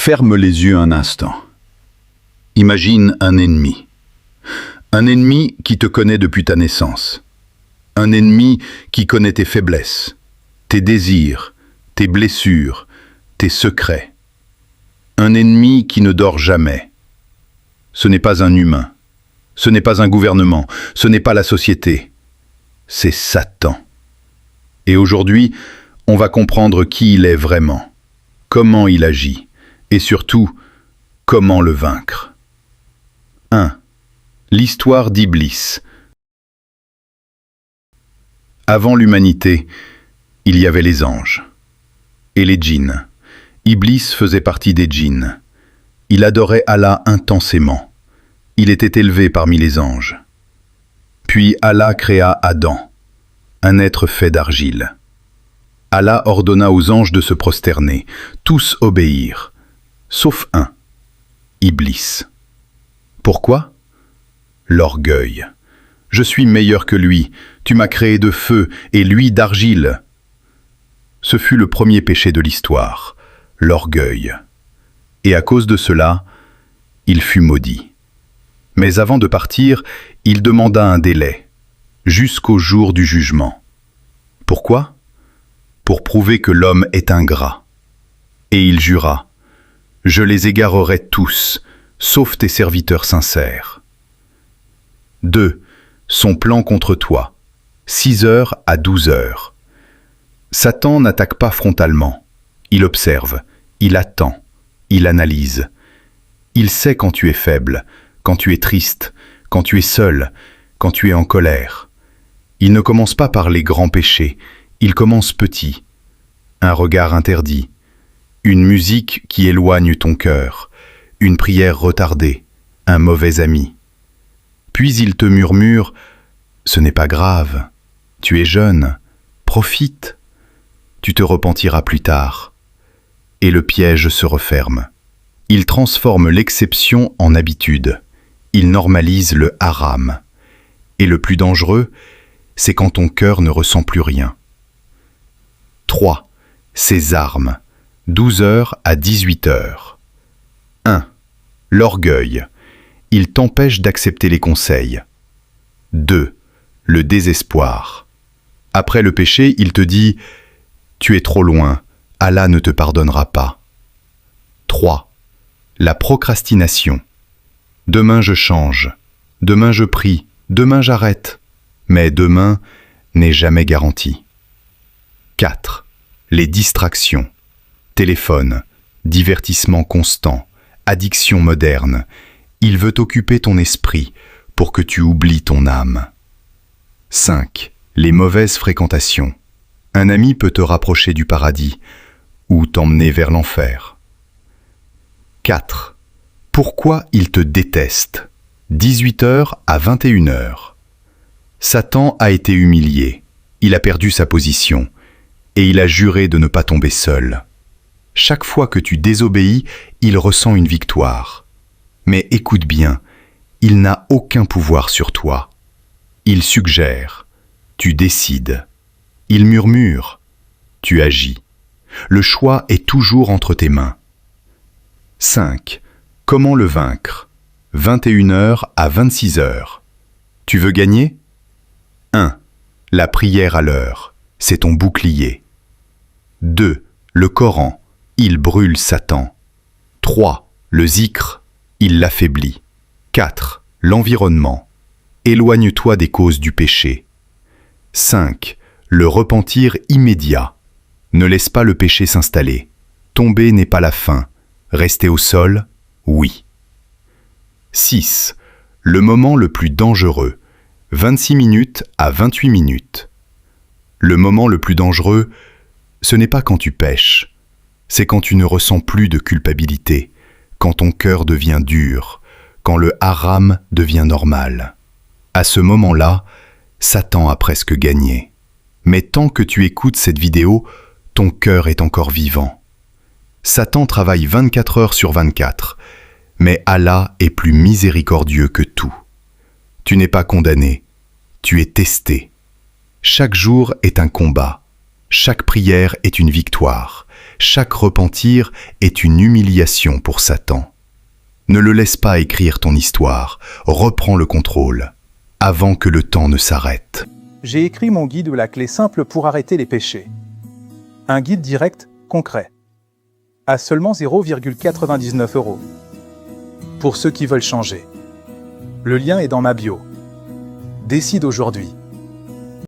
Ferme les yeux un instant. Imagine un ennemi. Un ennemi qui te connaît depuis ta naissance. Un ennemi qui connaît tes faiblesses, tes désirs, tes blessures, tes secrets. Un ennemi qui ne dort jamais. Ce n'est pas un humain. Ce n'est pas un gouvernement. Ce n'est pas la société. C'est Satan. Et aujourd'hui, on va comprendre qui il est vraiment, comment il agit, et surtout, comment le vaincre. 1. L'histoire d'Iblis. Avant l'humanité, il y avait les anges et les djinns. Iblis faisait partie des djinns. Il adorait Allah intensément. Il était élevé parmi les anges. Puis Allah créa Adam, un être fait d'argile. Allah ordonna aux anges de se prosterner. Tous obéirent, sauf un, Iblis. Pourquoi? L'orgueil. Je suis meilleur que lui, tu m'as créé de feu et lui d'argile. Ce fut le premier péché de l'histoire, l'orgueil. Et à cause de cela, il fut maudit. Mais avant de partir, il demanda un délai, jusqu'au jour du jugement. Pourquoi? Pour prouver que l'homme est ingrat. Et il jura, « Je les égarerai tous, sauf tes serviteurs sincères. » 2. Son plan contre toi. 6h à 12h. Satan n'attaque pas frontalement. Il observe, il attend, il analyse. Il sait quand tu es faible, quand tu es triste, quand tu es seul, quand tu es en colère. Il ne commence pas par les grands péchés, il commence petit. Un regard interdit, une musique qui éloigne ton cœur, une prière retardée, un mauvais ami. Puis il te murmure « Ce n'est pas grave, tu es jeune, profite, tu te repentiras plus tard. » Et le piège se referme. Il transforme l'exception en habitude. Il normalise le haram. Et le plus dangereux, c'est quand ton cœur ne ressent plus rien. 3. Ses armes. 12h à 18h. 1. L'orgueil. Il t'empêche d'accepter les conseils. 2. Le désespoir. Après le péché, il te dit « Tu es trop loin, Allah ne te pardonnera pas. » 3. La procrastination. Demain je change, demain je prie, demain j'arrête. Mais demain n'est jamais garanti. 4. Les distractions. Téléphone, divertissement constant, addiction moderne. Il veut occuper ton esprit pour que tu oublies ton âme. 5. Les mauvaises fréquentations. Un ami peut te rapprocher du paradis ou t'emmener vers l'enfer. 4. Pourquoi il te déteste? 18h à 21h. Satan a été humilié, il a perdu sa position et il a juré de ne pas tomber seul. Chaque fois que tu désobéis, il ressent une victoire. Mais écoute bien, il n'a aucun pouvoir sur toi. Il suggère, tu décides. Il murmure, tu agis. Le choix est toujours entre tes mains. 5. Comment le vaincre? 21h à 26h. Tu veux gagner? 1. La prière à l'heure, c'est ton bouclier. 2. Le Coran, il brûle Satan. 3. Le zikr, il l'affaiblit. 4. L'environnement. Éloigne-toi des causes du péché. 5. Le repentir immédiat. Ne laisse pas le péché s'installer. Tomber n'est pas la fin. Rester au sol, oui. 6. Le moment le plus dangereux. 26 minutes à 28 minutes. Le moment le plus dangereux, ce n'est pas quand tu pèches. C'est quand tu ne ressens plus de culpabilité, quand ton cœur devient dur, quand le haram devient normal. À ce moment-là, Satan a presque gagné. Mais tant que tu écoutes cette vidéo, ton cœur est encore vivant. Satan travaille 24 heures sur 24, mais Allah est plus miséricordieux que tout. Tu n'es pas condamné, tu es testé. Chaque jour est un combat, chaque prière est une victoire, chaque repentir est une humiliation pour Satan. Ne le laisse pas écrire ton histoire, reprends le contrôle, avant que le temps ne s'arrête. J'ai écrit mon guide ou la clé simple pour arrêter les péchés. Un guide direct, concret. À seulement 0,99 €. Pour ceux qui veulent changer. Le lien est dans ma bio. Décide aujourd'hui.